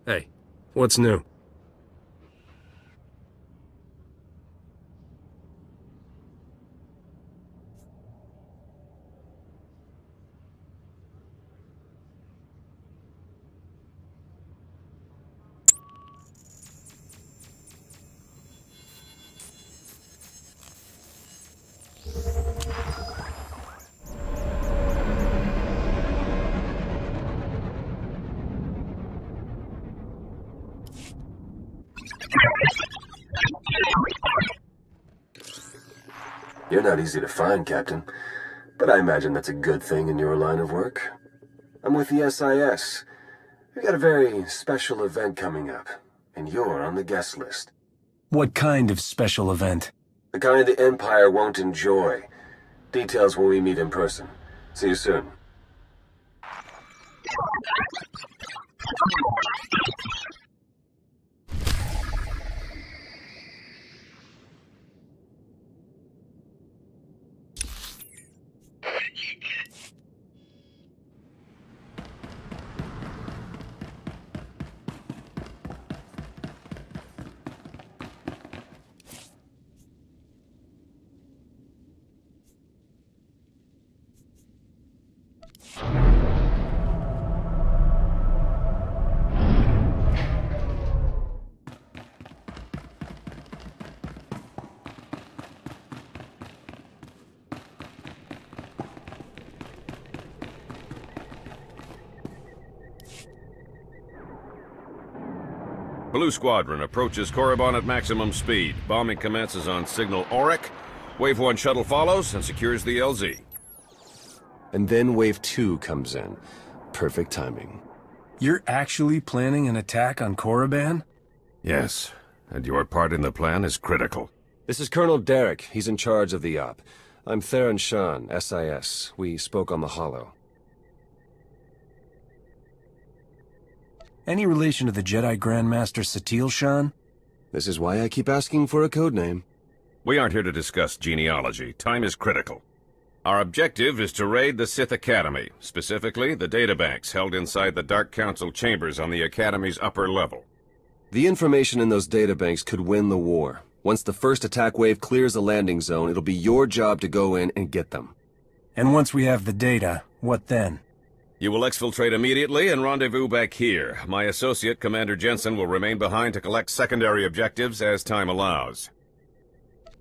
Hey, what's new? You're not easy to find, Captain, but I imagine that's a good thing in your line of work. I'm with the SIS. We've got a very special event coming up, and you're on the guest list. What kind of special event? The kind the Empire won't enjoy. Details when we meet in person. See you soon. Blue Squadron approaches Korriban at maximum speed. Bombing commences on signal Auric. Wave 1 shuttle follows and secures the LZ. And then Wave 2 comes in. Perfect timing. You're actually planning an attack on Korriban? Yes, and your part in the plan is critical. This is Colonel Derek. He's in charge of the op. I'm Theron Shan, SIS. We spoke on the Holo. Any relation to the Jedi Grandmaster Satele Shan? This is why I keep asking for a codename. We aren't here to discuss genealogy. Time is critical. Our objective is to raid the Sith Academy, specifically the databanks held inside the Dark Council chambers on the Academy's upper level. The information in those databanks could win the war. Once the first attack wave clears the landing zone, it'll be your job to go in and get them. And once we have the data, what then? You will exfiltrate immediately and rendezvous back here. My associate, Commander Jensen, will remain behind to collect secondary objectives as time allows.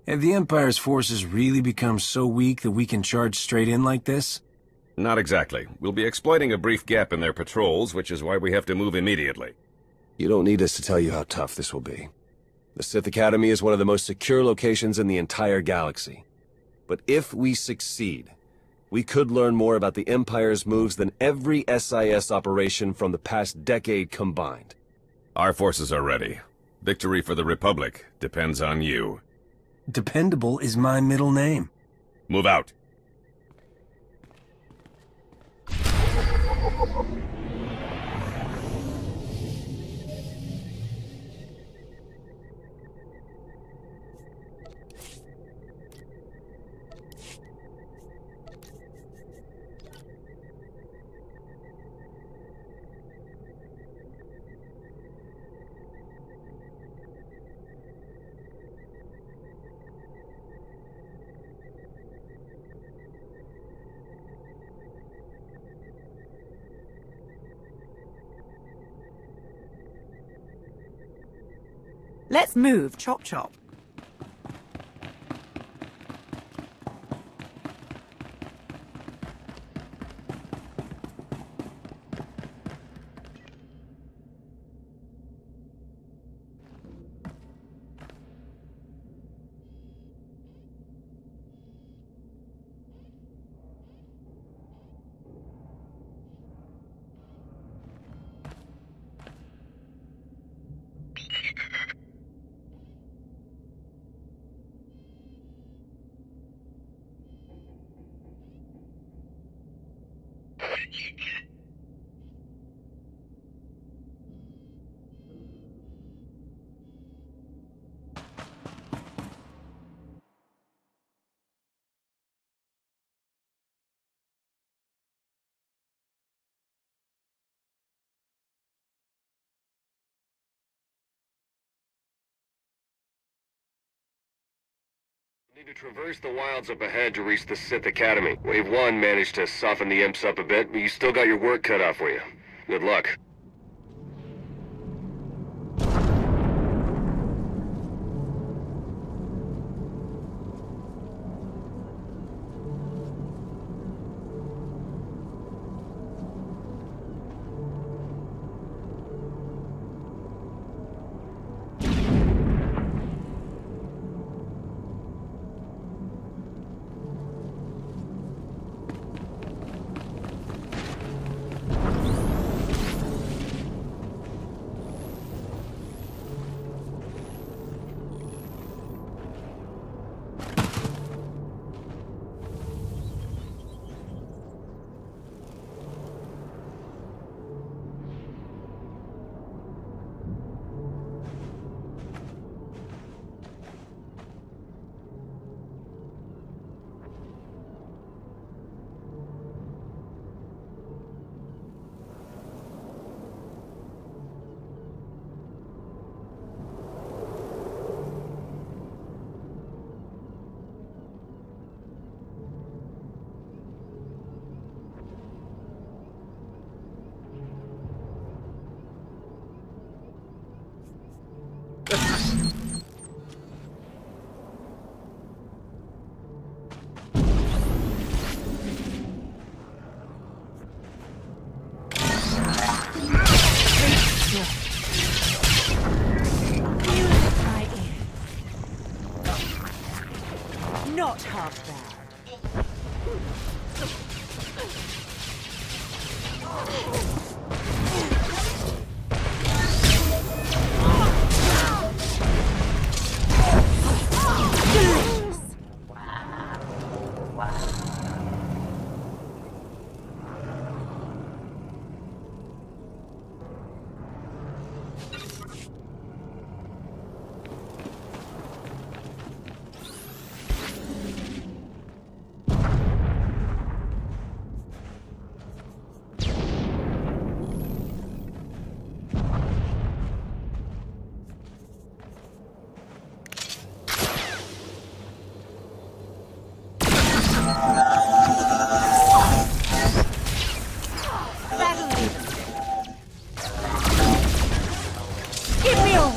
Have the Empire's forces really become so weak that we can charge straight in like this? Not exactly. We'll be exploiting a brief gap in their patrols, which is why we have to move immediately. You don't need us to tell you how tough this will be. The Sith Academy is one of the most secure locations in the entire galaxy. But if we succeed, we could learn more about the Empire's moves than every SIS operation from the past decade combined. Our forces are ready. Victory for the Republic depends on you. Dependable is my middle name. Move out. Let's move, Chop Chop. Need to traverse the wilds up ahead to reach the Sith Academy. Wave 1 managed to soften the imps up a bit, but you still got your work cut out for you. Good luck. Not half bad.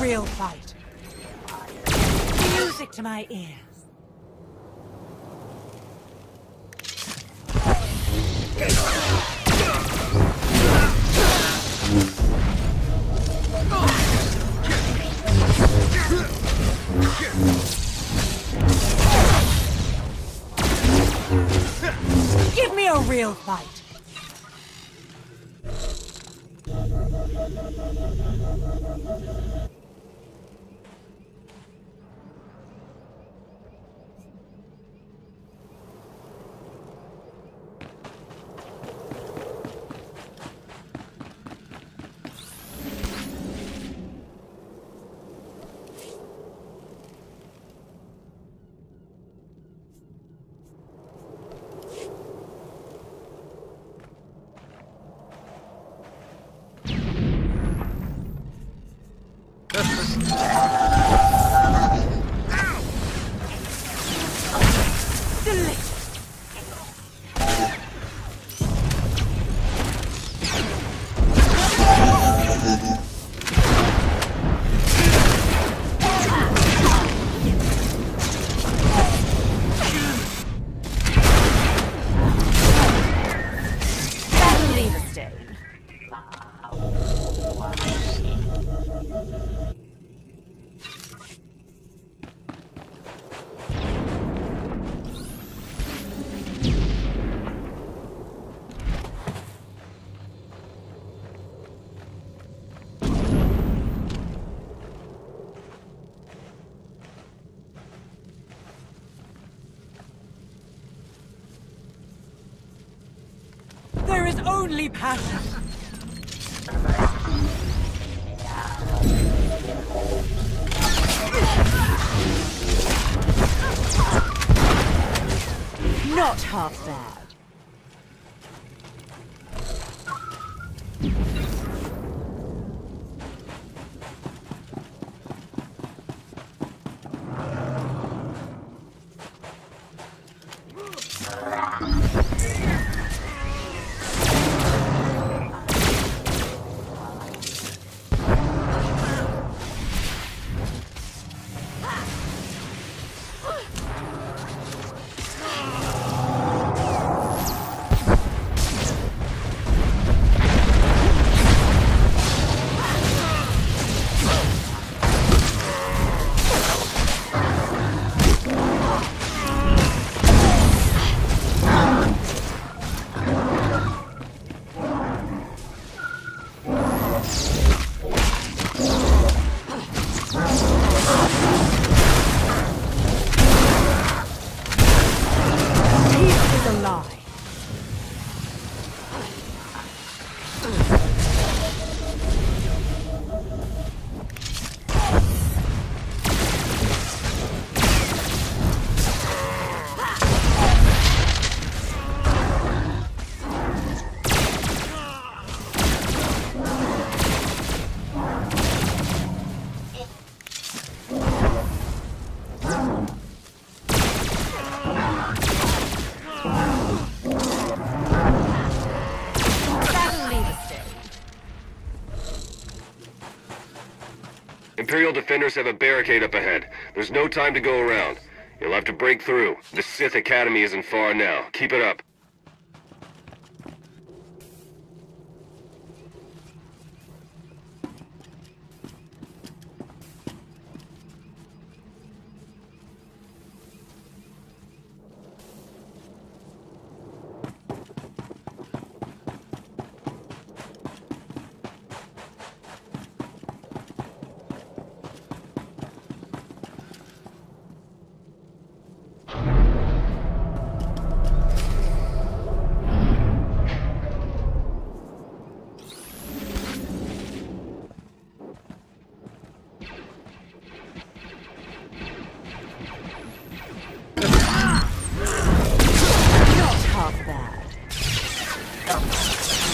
Real fight. Music to my ears. Give me a real fight. There is only passion. Not half bad. Imperial defenders have a barricade up ahead. There's no time to go around. You'll have to break through. The Sith Academy isn't far now. Keep it up.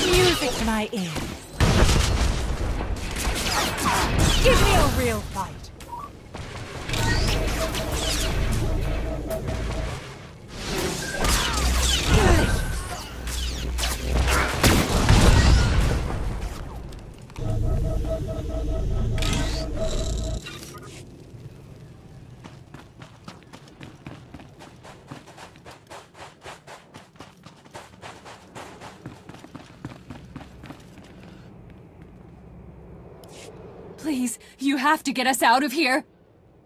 Music to my ears. Give me a real fight. Please, you have to get us out of here.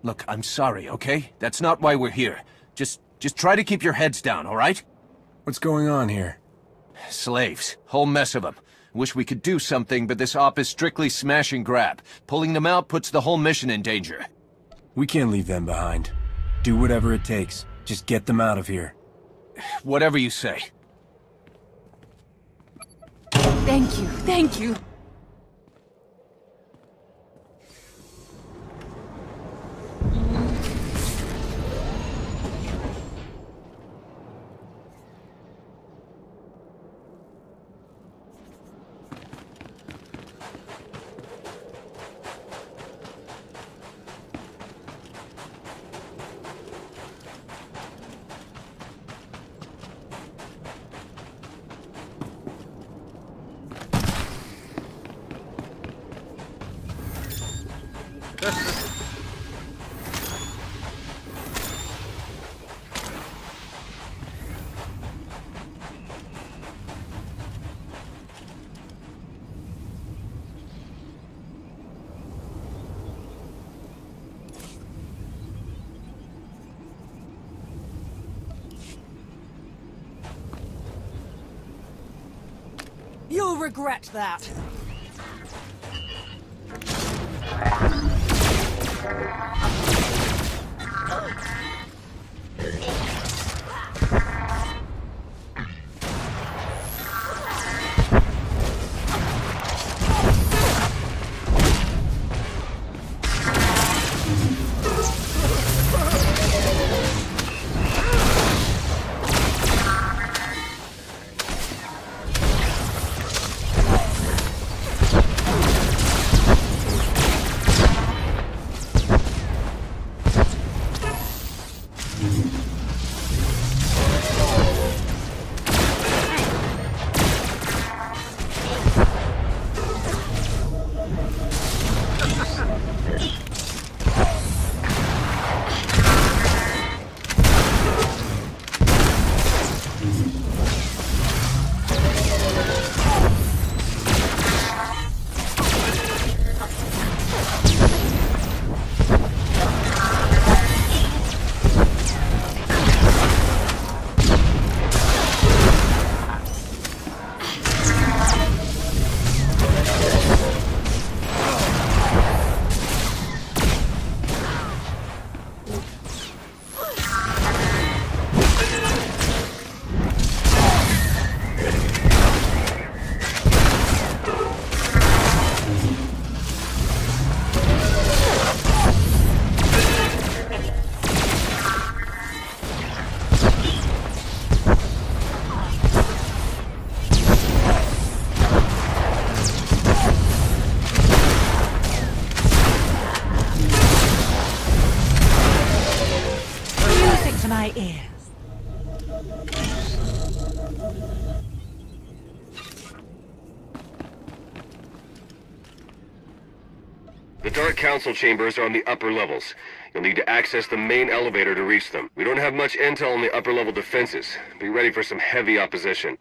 Look, I'm sorry, okay? That's not why we're here. Just try to keep your heads down, all right? What's going on here? Slaves. Whole mess of them. Wish we could do something, but this op is strictly smash and grab. Pulling them out puts the whole mission in danger. We can't leave them behind. Do whatever it takes. Just get them out of here. Whatever you say. Thank you, thank you. You'll regret that. My ears. The Dark Council chambers are on the upper levels. You'll need to access the main elevator to reach them. We don't have much intel on the upper level defenses. Be ready for some heavy opposition.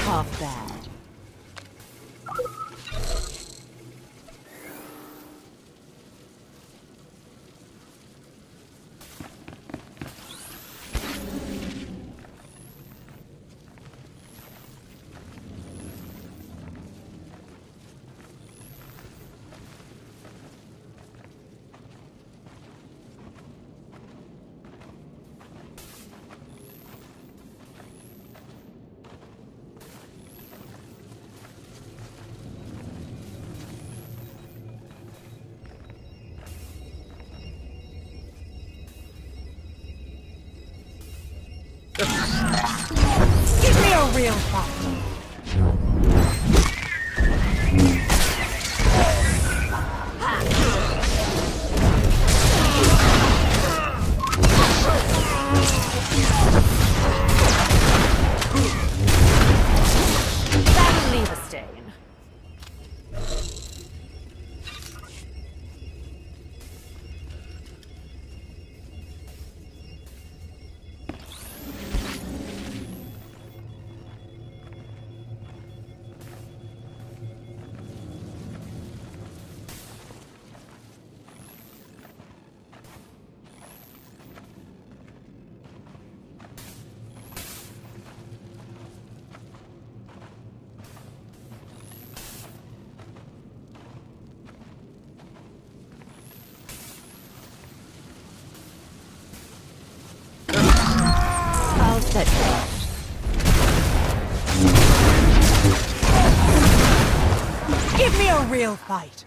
Half bad. Give me a real fight. That'll leave a stain. Set Give me a real fight.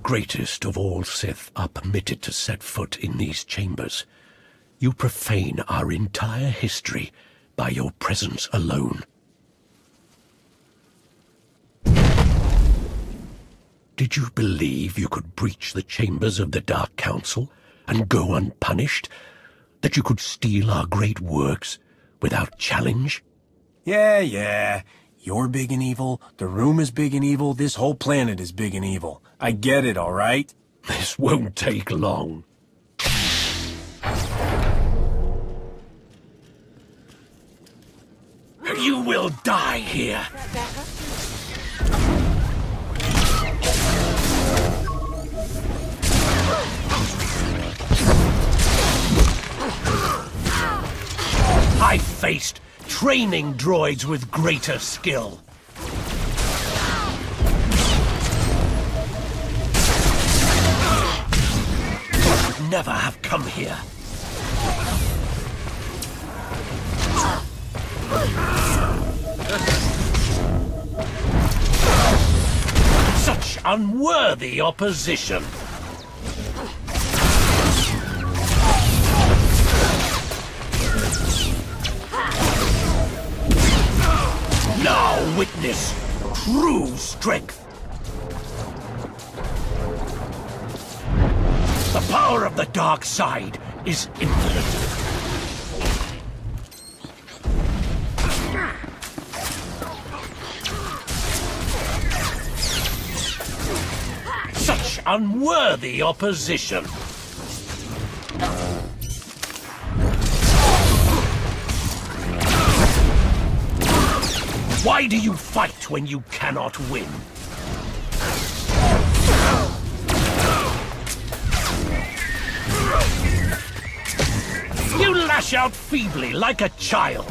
greatest of all Sith are permitted to set foot in these chambers, you profane our entire history by your presence alone. Did you believe you could breach the chambers of the Dark Council and go unpunished? That you could steal our great works without challenge? Yeah. You're big and evil, the room is big and evil, this whole planet is big and evil. I get it, all right? This won't take long. You will die here. I faced training droids with greater skill. You should never have come here. Such unworthy opposition. Now witness true strength. The power of the dark side is infinite. Such unworthy opposition. Why do you fight when you cannot win? You lash out feebly like a child.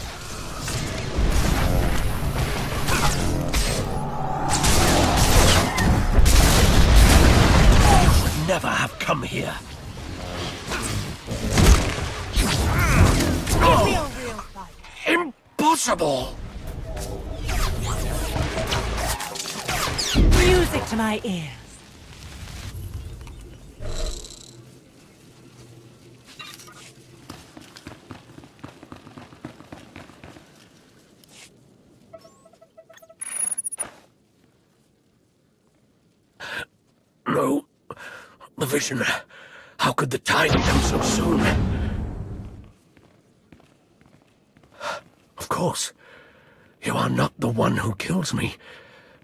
You should never have come here. Give me a real fight. Impossible! Music to my ears. No. The vision. How could the time come so soon? Of course. You are not the one who kills me.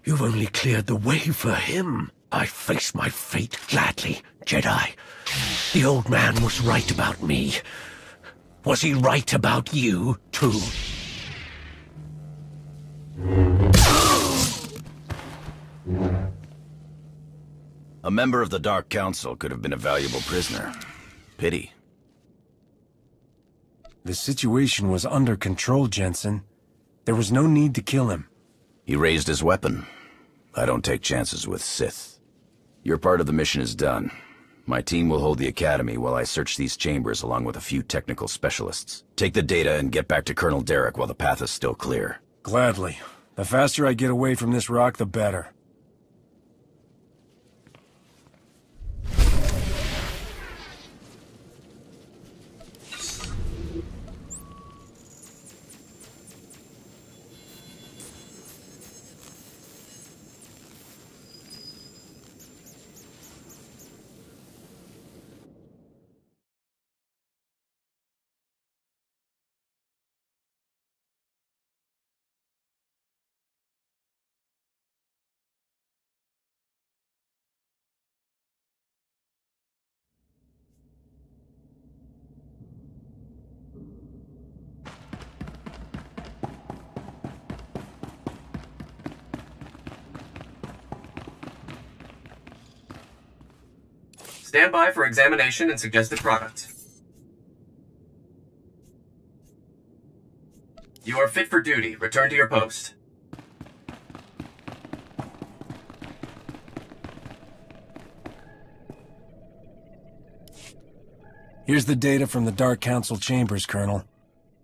You've only cleared the way for him. I face my fate gladly, Jedi. The old man was right about me. Was he right about you, too? A member of the Dark Council could have been a valuable prisoner. Pity. The situation was under control, Jensen. There was no need to kill him. He raised his weapon. I don't take chances with Sith. Your part of the mission is done. My team will hold the Academy while I search these chambers along with a few technical specialists. Take the data and get back to Colonel Derek while the path is still clear. Gladly. The faster I get away from this rock, the better. Stand by for examination and suggested product. You are fit for duty. Return to your post. Here's the data from the Dark Council chambers, Colonel.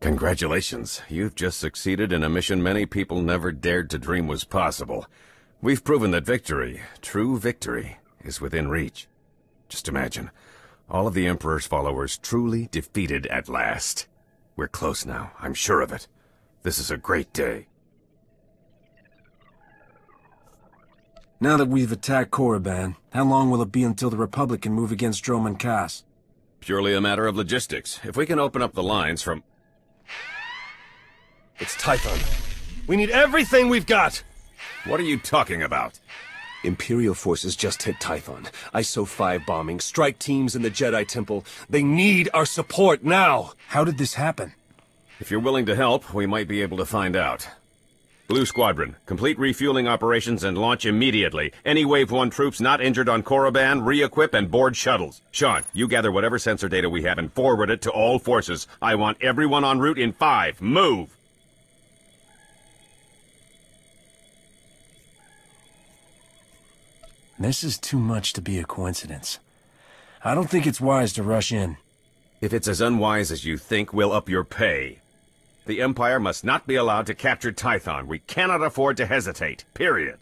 Congratulations. You've just succeeded in a mission many people never dared to dream was possible. We've proven that victory, true victory, is within reach. Just imagine, all of the Emperor's followers truly defeated at last. We're close now, I'm sure of it. This is a great day. Now that we've attacked Korriban, how long will it be until the Republic can move against Droman Kaas? Purely a matter of logistics. If we can open up the lines from... It's Typhon. We need everything we've got! What are you talking about? Imperial forces just hit Typhon. ISO 5 bombing, strike teams in the Jedi Temple. They need our support now! How did this happen? If you're willing to help, we might be able to find out. Blue Squadron, complete refueling operations and launch immediately. Any Wave 1 troops not injured on Korriban, re-equip and board shuttles. Sean, you gather whatever sensor data we have and forward it to all forces. I want everyone en route in 5. Move! This is too much to be a coincidence. I don't think it's wise to rush in. If it's as unwise as you think, we'll up your pay. The Empire must not be allowed to capture Typhon. We cannot afford to hesitate. Period.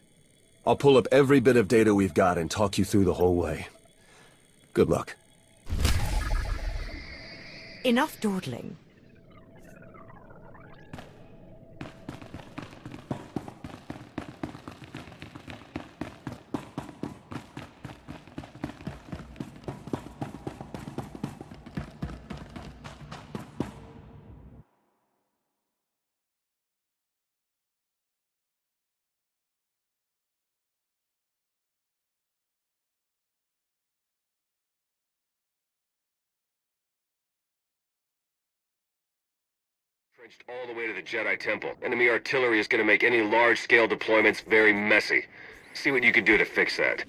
I'll pull up every bit of data we've got and talk you through the whole way. Good luck. Enough dawdling. Trenched all the way to the Jedi Temple. Enemy artillery is going to make any large-scale deployments very messy. See what you can do to fix that.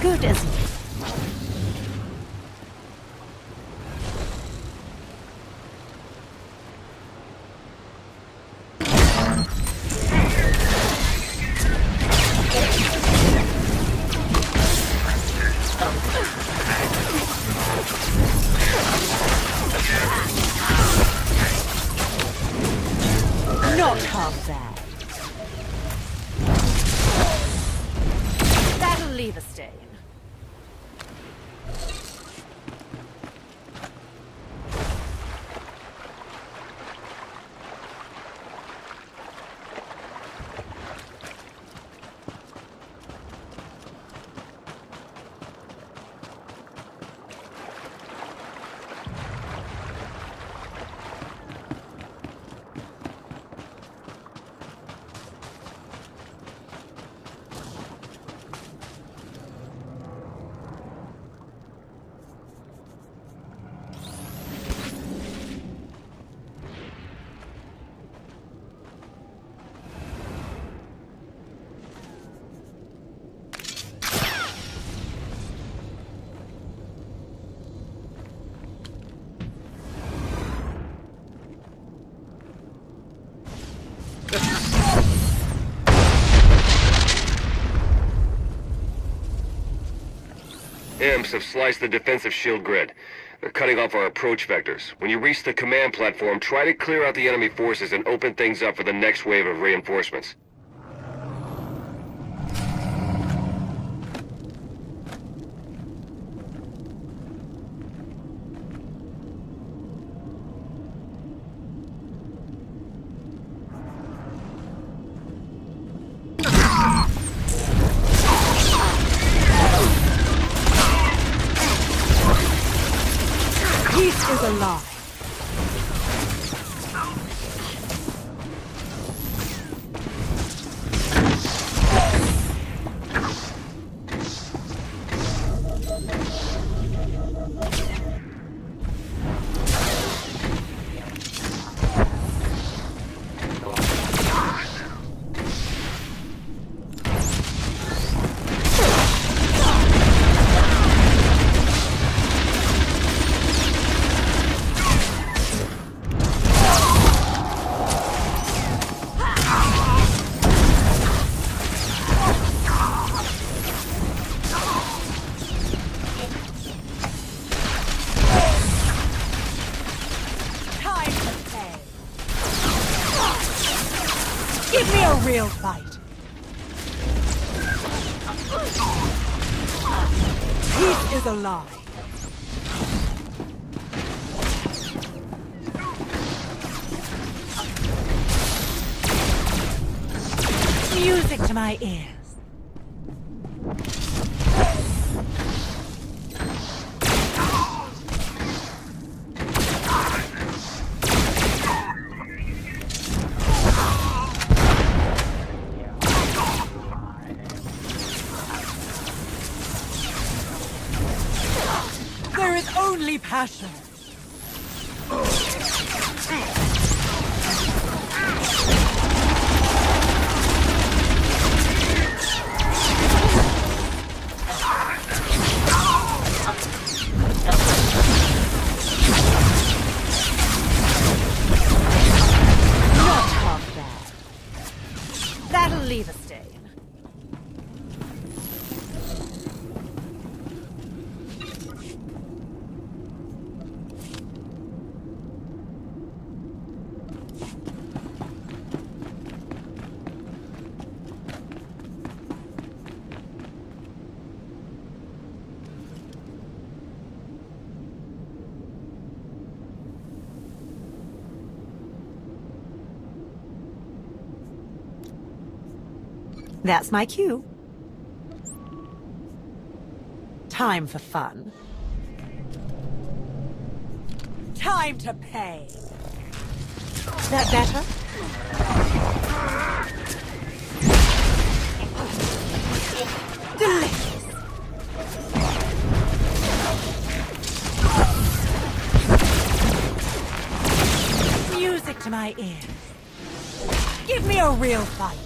Good as new. Not half bad. That'll leave a stain. Imps have sliced the defensive shield grid. They're cutting off our approach vectors. When you reach the command platform, try to clear out the enemy forces and open things up for the next wave of reinforcements. Peace is a lie. Give me a real fight. Peace is a lie. Music to my ears. There is only passion. Not half bad. That'll leave a stain. That's my cue. Time for fun. Time to pay. That better? Delicious. Music to my ears. Give me a real fight.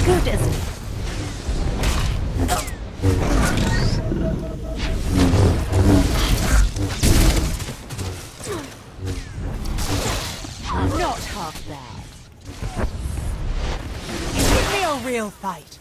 Goodness. Not half bad. Give me a real fight.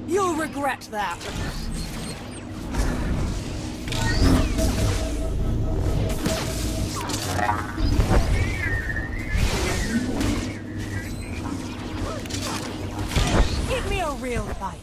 You'll regret that. Give me a real fight.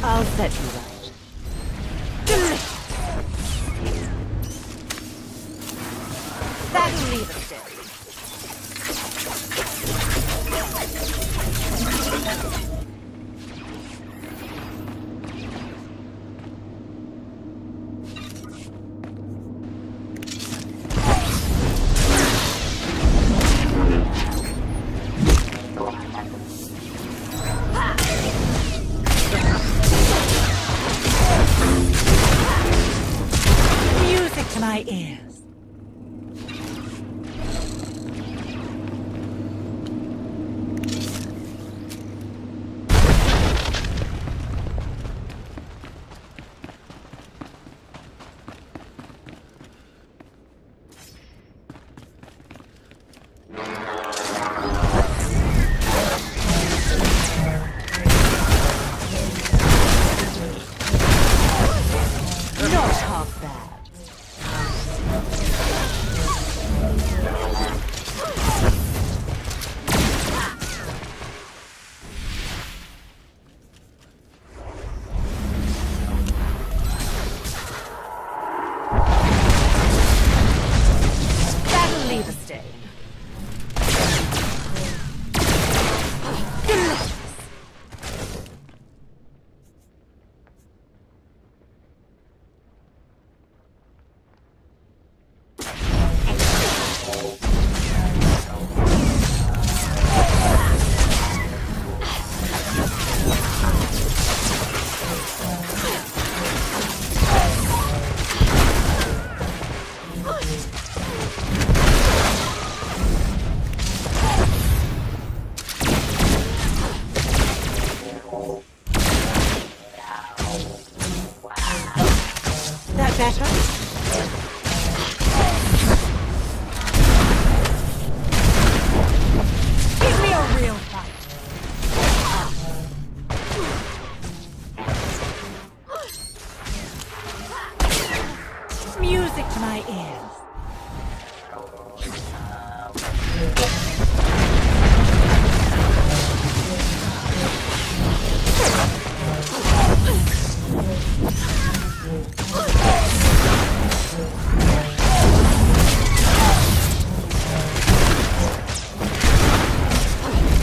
I'll set you right. That'll leave us there. To my ears.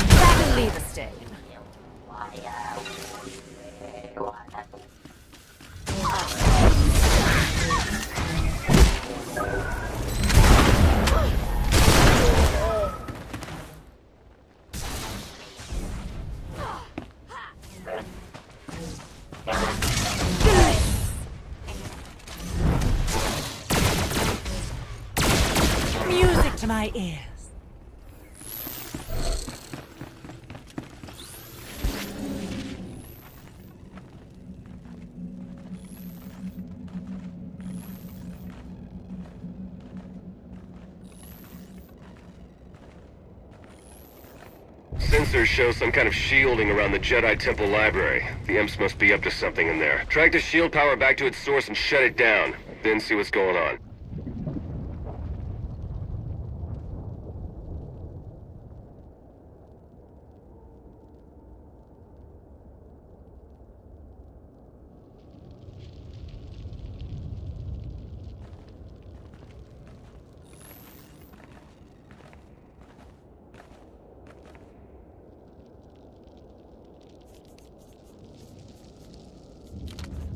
That'll leave a stain. Music to my ears. Sensors show some kind of shielding around the Jedi Temple Library. The Imps must be up to something in there. Track the shield power back to its source and shut it down. Then see what's going on.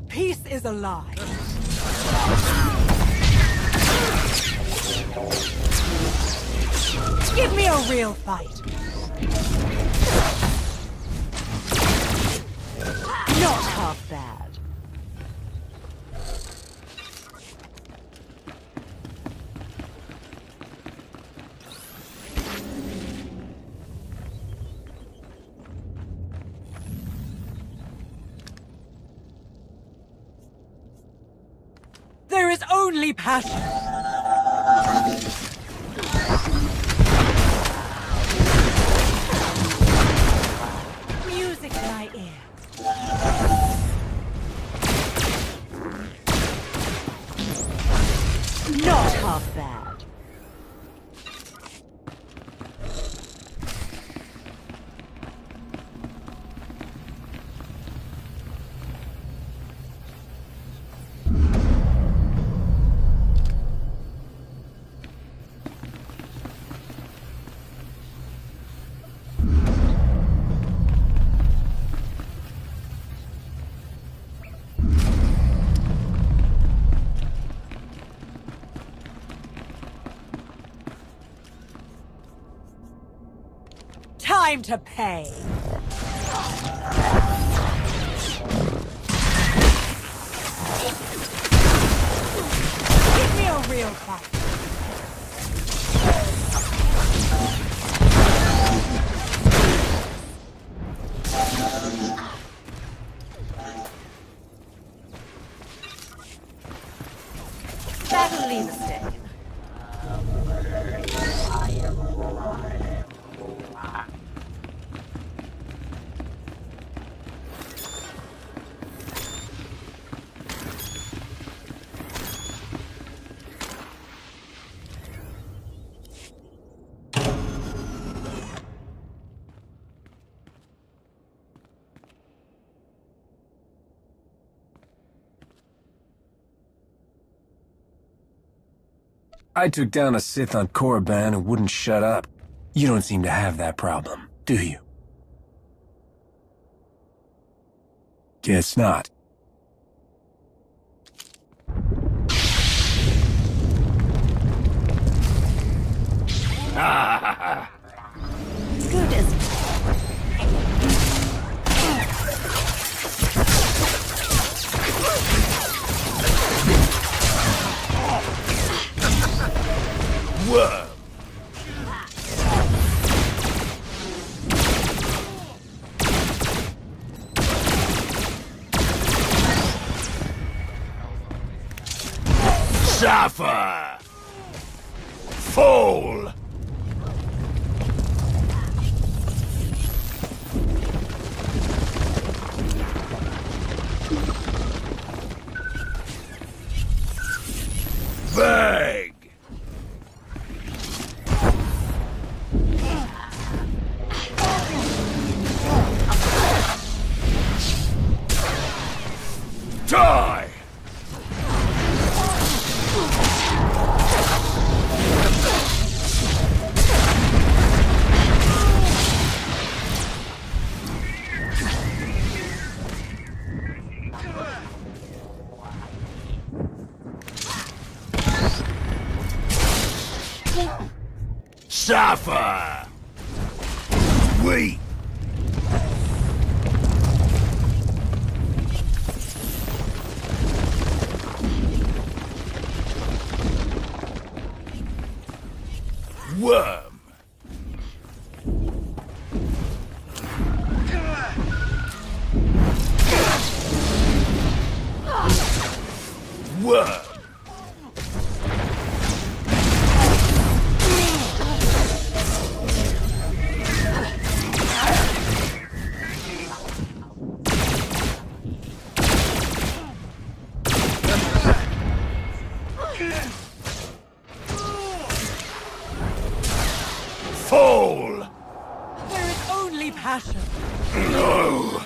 Peace is a lie. Give me a real fight. Not half bad. There is only passion. Music in my ear. Not half bad. Time to pay. Give me a real fight. That'll leave a stain. I took down a Sith on Korriban who wouldn't shut up. You don't seem to have that problem, do you? Guess not. Good as Worm! Suffer! Fall! Beg! Suffer! Wait! Worm! Worm! Fall! There is only passion. No!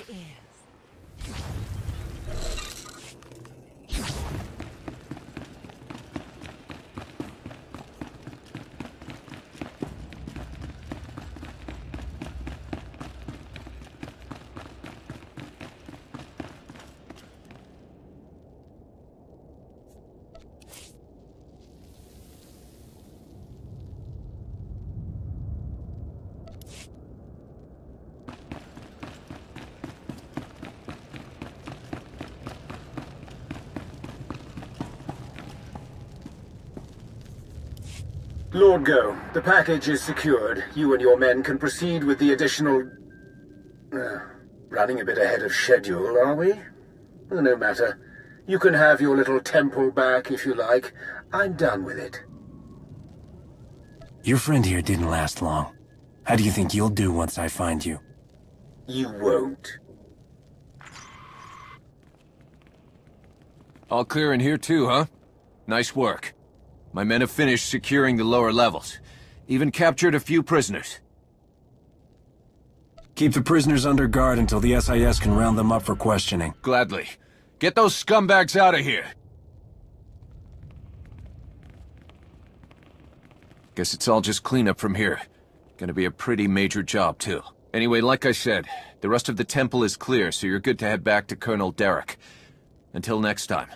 Lord Go, the package is secured. You and your men can proceed with the additional... running a bit ahead of schedule, are we? No matter. You can have your little temple back if you like. I'm done with it. Your friend here didn't last long. How do you think you'll do once I find you? You won't. All clear in here too, huh? Nice work. My men have finished securing the lower levels. Even captured a few prisoners. Keep the prisoners under guard until the SIS can round them up for questioning. Gladly. Get those scumbags out of here! Guess it's all just cleanup from here. Gonna be a pretty major job, too. Anyway, like I said, the rest of the temple is clear, so you're good to head back to Colonel Derek. Until next time.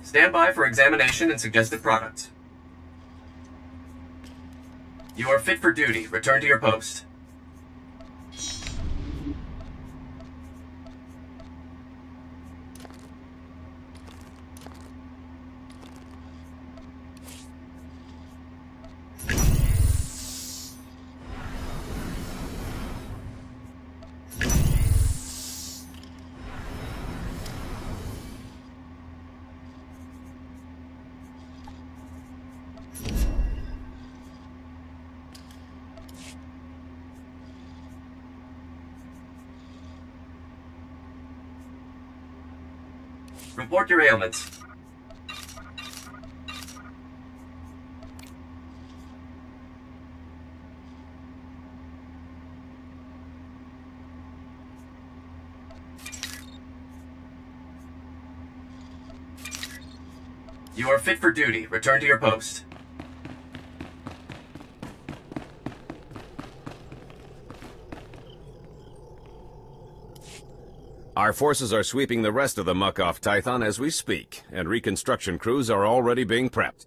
Stand by for examination and suggested products. You are fit for duty. Return to your post. Report your ailments. You are fit for duty. Return to your post. Our forces are sweeping the rest of the muck off Tython as we speak, and reconstruction crews are already being prepped.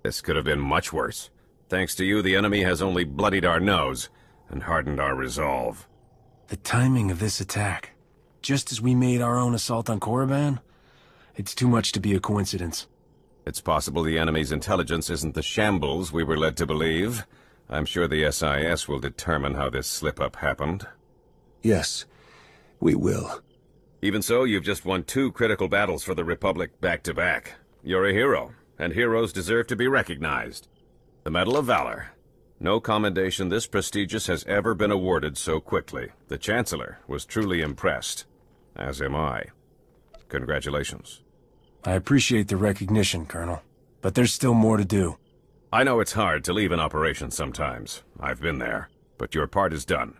This could have been much worse. Thanks to you, the enemy has only bloodied our nose and hardened our resolve. The timing of this attack, just as we made our own assault on Korriban, it's too much to be a coincidence. It's possible the enemy's intelligence isn't the shambles we were led to believe. I'm sure the SIS will determine how this slip-up happened. Yes, we will. Even so, you've just won 2 critical battles for the Republic back-to-back. You're a hero, and heroes deserve to be recognized. The Medal of Valor. No commendation this prestigious has ever been awarded so quickly. The Chancellor was truly impressed, as am I. Congratulations. I appreciate the recognition, Colonel, but there's still more to do. I know it's hard to leave an operation sometimes. I've been there, but your part is done.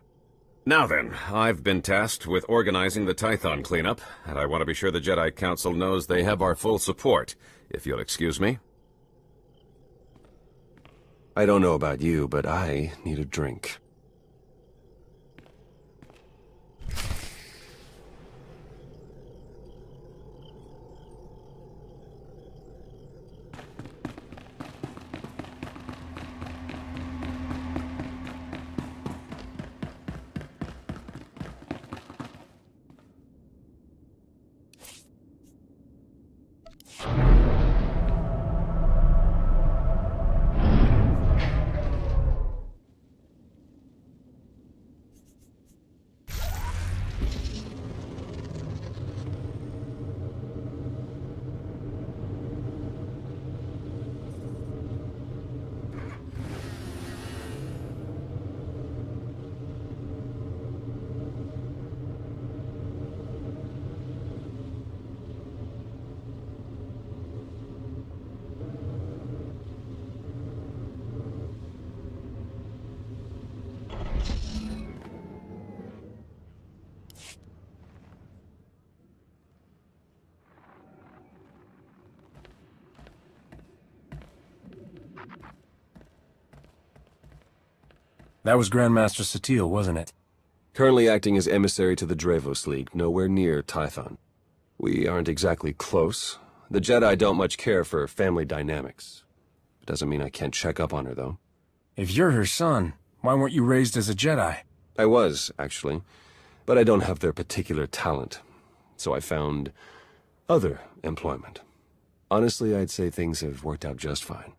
Now then, I've been tasked with organizing the Tython cleanup, and I want to be sure the Jedi Council knows they have our full support, if you'll excuse me. I don't know about you, but I need a drink. That was Grandmaster Satele, wasn't it? Currently acting as emissary to the Dravos League, nowhere near Tython. We aren't exactly close. The Jedi don't much care for family dynamics. It doesn't mean I can't check up on her, though. If you're her son, why weren't you raised as a Jedi? I was, actually. But I don't have their particular talent. So I found other employment. Honestly, I'd say things have worked out just fine.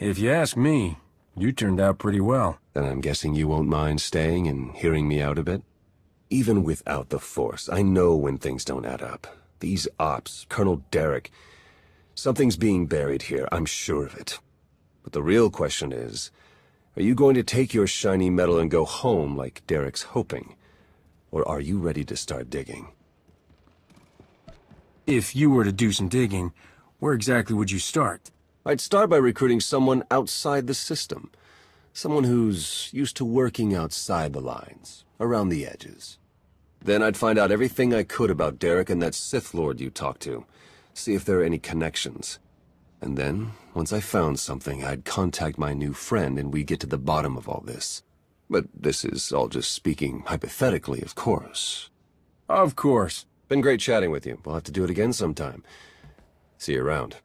If you ask me, you turned out pretty well. Then I'm guessing you won't mind staying and hearing me out a bit? Even without the Force, I know when things don't add up. These ops, Colonel Derek, something's being buried here, I'm sure of it. But the real question is, are you going to take your shiny medal and go home like Derek's hoping? Or are you ready to start digging? If you were to do some digging, where exactly would you start? I'd start by recruiting someone outside the system. Someone who's used to working outside the lines, around the edges. Then I'd find out everything I could about Derek and that Sith Lord you talked to. See if there are any connections. And then, once I found something, I'd contact my new friend and we'd get to the bottom of all this. But this is all just speaking hypothetically, of course. Of course. Been great chatting with you. We'll have to do it again sometime. See you around.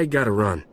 I gotta run.